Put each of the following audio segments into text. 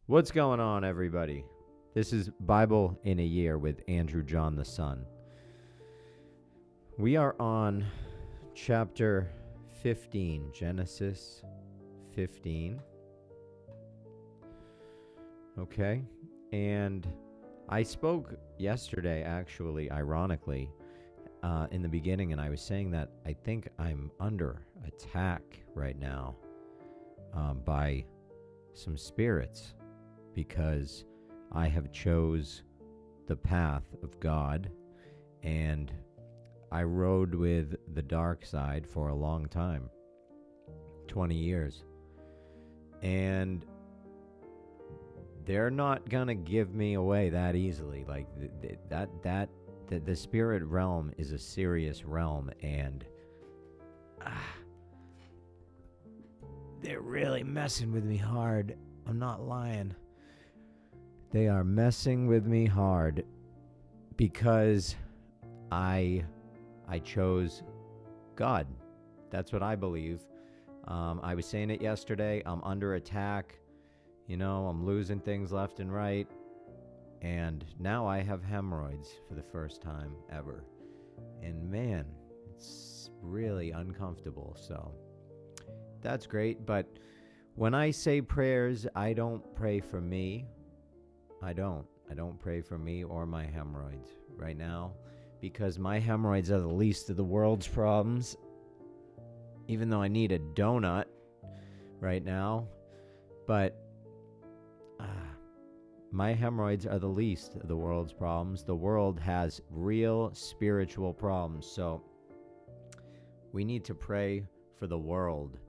What's going on, everybody? This is Bible in a Year with Andrew John the Son. We are on chapter 15, Genesis 15. Okay, and I spoke yesterday, actually, ironically, in the beginning, and I was saying that I think I'm under attack right now by some spirits, because I have chose the path of God, and I rode with the dark side for a long time, 20 years, and they're not gonna give me away that easily. Like the spirit realm is a serious realm, and they're really messing with me hard. I'm not lying. They are messing with me hard because I chose God. That's what I believe. I was saying it yesterday. I'm under attack. I'm losing things left and right. And now I have hemorrhoids for the first time ever. And man, it's really uncomfortable. So that's great. But when I say prayers, I don't pray for me. I don't pray for me or my hemorrhoids right now, because my hemorrhoids are the least of the world's problems, even though I need a donut right now. But my hemorrhoids are the least of the world's problems. The world has real spiritual problems. So we need to pray for the world,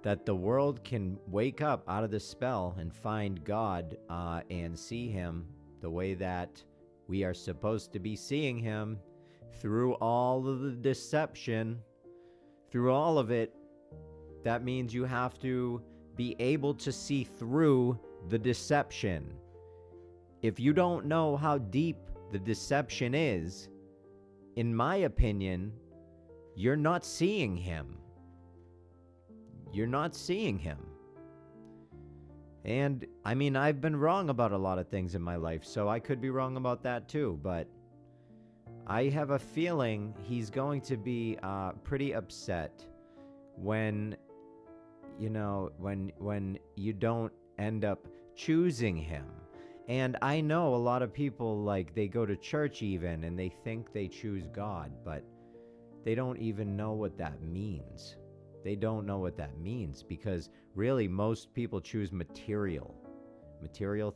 that the world can wake up out of the spell and find God and see him the way that we are supposed to be seeing him, through all of the deception, through all of it. That means you have to be able to see through the deception. If you don't know how deep the deception is, in my opinion, you're not seeing him. You're not seeing him. And I mean, I've been wrong about a lot of things in my life, so I could be wrong about that too. But I have a feeling he's going to be pretty upset when you don't end up choosing him. And I know a lot of people, like, they go to church even and they think they choose God, but they don't even know what that means. They don't know what that means, because really most people choose material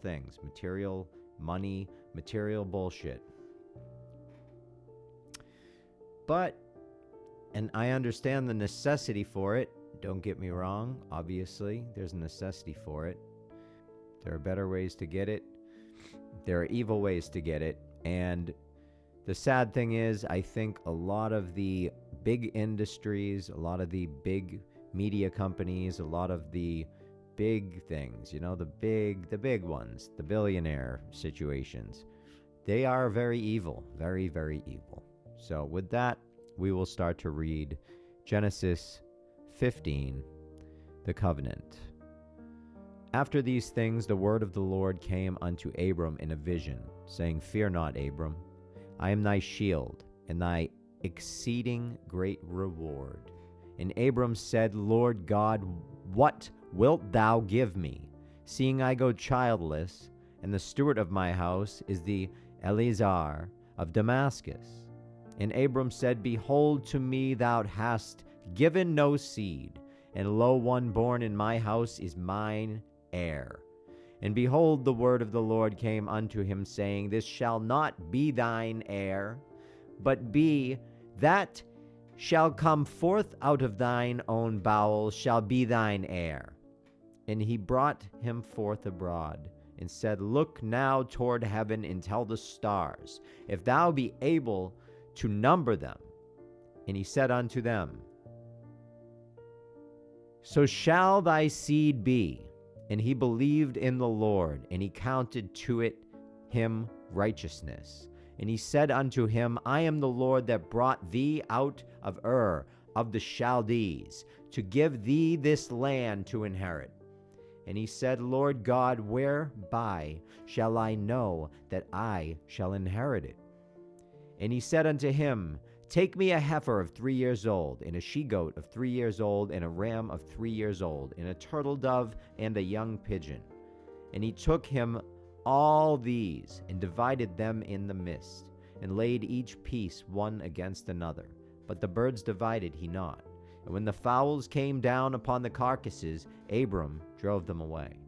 things, material money, material bullshit. But, and I understand the necessity for it. Don't get me wrong. Obviously, there's a necessity for it. There are better ways to get it. There are evil ways to get it. And the sad thing is, I think a lot of the big industries, a lot of the big media companies, a lot of the big things, the big ones, the billionaire situations, they are very evil, very, very evil. So with that, we will start to read Genesis 15, the covenant. After these things, the word of the Lord came unto Abram in a vision, saying, Fear not, Abram. I am thy shield, and thy exceeding great reward. And Abram said, Lord God, what wilt thou give me, seeing I go childless, and the steward of my house is the Eleazar of Damascus? And Abram said, Behold, to me thou hast given no seed, and lo, one born in my house is mine heir. And behold, the word of the Lord came unto him, saying, This shall not be thine heir, but be that shall come forth out of thine own bowels shall be thine heir. And he brought him forth abroad, and said, Look now toward heaven, and tell the stars, if thou be able to number them. And he said unto them, So shall thy seed be. And he believed in the Lord, and he counted to it him righteousness. And he said unto him, I am the Lord that brought thee out of Ur of the Chaldees, to give thee this land to inherit. And he said, Lord God, whereby shall I know that I shall inherit it? And he said unto him, Take me a heifer of 3 years old, and a she-goat of 3 years old, and a ram of 3 years old, and a turtle dove, and a young pigeon. And he took him all these, and divided them in the midst, and laid each piece one against another. But the birds divided he not. And when the fowls came down upon the carcasses, Abram drove them away.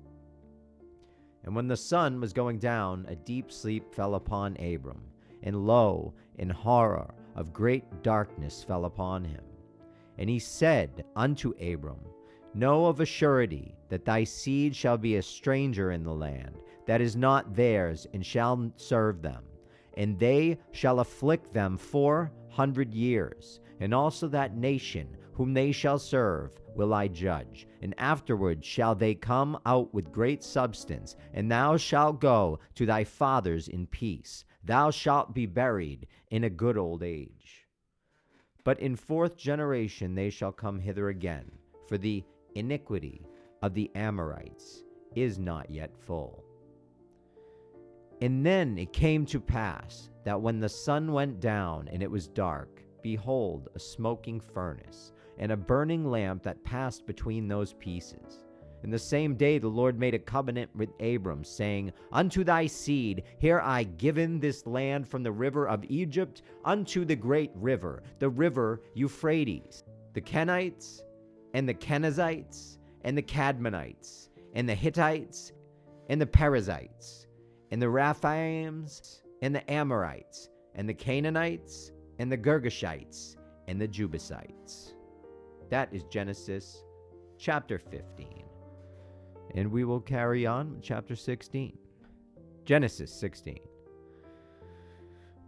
And when the sun was going down, a deep sleep fell upon Abram, and lo, an horror of great darkness fell upon him. And he said unto Abram, Know of a surety that thy seed shall be a stranger in the land that is not theirs, and shall serve them. And they shall afflict them 400 years. And also that nation whom they shall serve will I judge. And afterward shall they come out with great substance, and thou shalt go to thy fathers in peace. Thou shalt be buried in a good old age. But in 4th generation they shall come hither again, for the iniquity of the Amorites is not yet full. And then it came to pass that when the sun went down and it was dark, behold, a smoking furnace, and a burning lamp that passed between those pieces. In the same day the Lord made a covenant with Abram, saying, Unto thy seed here I given this land from the river of Egypt unto the great river, the river Euphrates, the Kenites, and the Kenizzites, and the Cadmonites, and the Hittites, and the Perizzites, and the Raphaims, and the Amorites, and the Canaanites, and the Girgashites, and the Jebusites. That is Genesis chapter 15. And we will carry on with chapter 16. Genesis 16.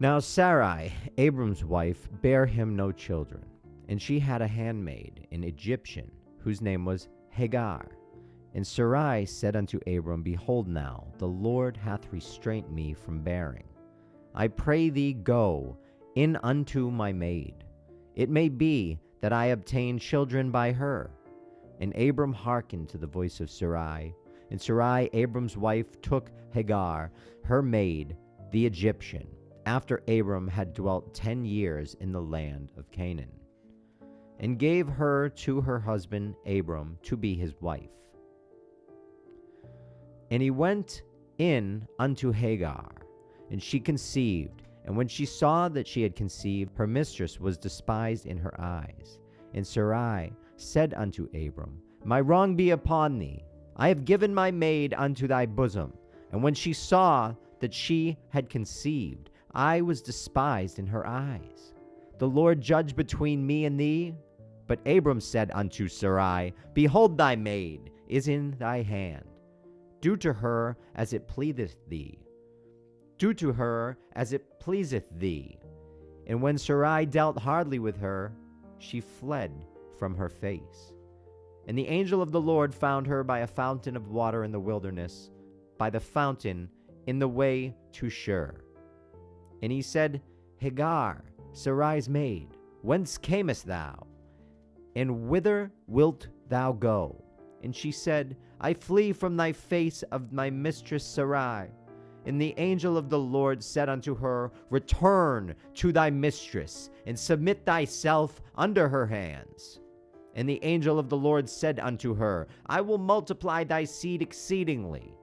Now Sarai, Abram's wife, bare him no children, and she had a handmaid, an Egyptian, whose name was Hagar. And Sarai said unto Abram, Behold now, the Lord hath restrained me from bearing. I pray thee, go in unto my maid. It may be that I obtain children by her. And Abram hearkened to the voice of Sarai. And Sarai, Abram's wife, took Hagar, her maid, the Egyptian, after Abram had dwelt 10 years in the land of Canaan, and gave her to her husband Abram to be his wife. And he went in unto Hagar, and she conceived. And when she saw that she had conceived, her mistress was despised in her eyes. And Sarai said unto Abram, My wrong be upon thee. I have given my maid unto thy bosom. And when she saw that she had conceived, I was despised in her eyes. The Lord judge between me and thee. But Abram said unto Sarai, Behold, thy maid is in thy hand. Do to her as it pleaseth thee. Do to her as it pleaseth thee. And when Sarai dealt hardly with her, she fled from her face. And the angel of the Lord found her by a fountain of water in the wilderness, by the fountain in the way to Shur. And he said, Hagar, Sarai's maid, whence camest thou? And whither wilt thou go? And she said, I flee from thy face of my mistress Sarai. And the angel of the Lord said unto her, Return to thy mistress, and submit thyself under her hands. And the angel of the Lord said unto her, I will multiply thy seed exceedingly,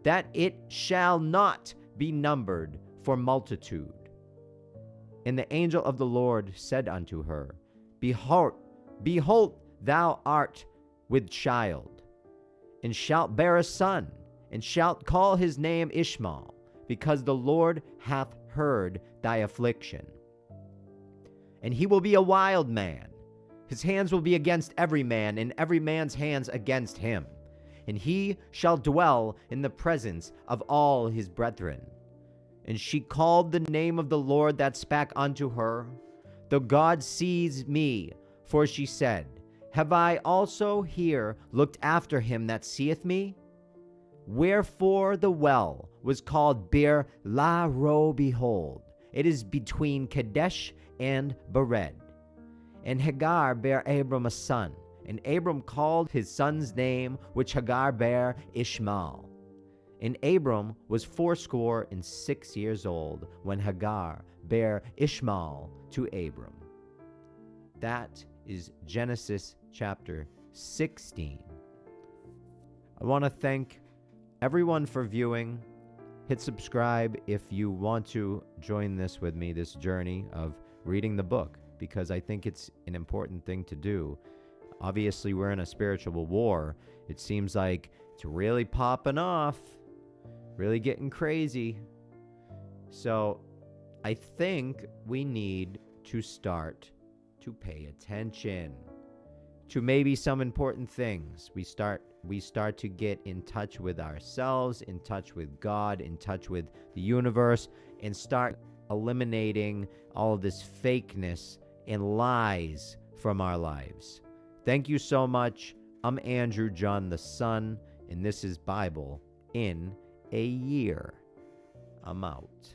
that it shall not be numbered for multitude. And the angel of the Lord said unto her, Behold, thou art with child, and shalt bear a son, and shalt call his name Ishmael, because the Lord hath heard thy affliction. And he will be a wild man. His hands will be against every man, and every man's hands against him. And he shall dwell in the presence of all his brethren. And she called the name of the Lord that spake unto her, Though God sees me, for she said, Have I also here looked after him that seeth me? Wherefore the well was called Bir La Ro, behold, it is between Kadesh and Bered. And Hagar bare Abram a son, And Abram called his son's name, which Hagar bare, Ishmael. And Abram was 86 years old when Hagar bare Ishmael to Abram. That is Genesis chapter 16. I want to thank everyone for viewing. Hit subscribe if you want to join this with me, this journey of reading the book, because I think it's an important thing to do. Obviously, we're in a spiritual war. It seems like it's really popping off, really getting crazy. So I think we need to start to pay attention to maybe some important things. We start to get in touch with ourselves, in touch with God, in touch with the universe, and start eliminating all of this fakeness and lies from our lives. Thank you so much. I'm Andrew John the Son, and this is Bible in a Year. I'm out.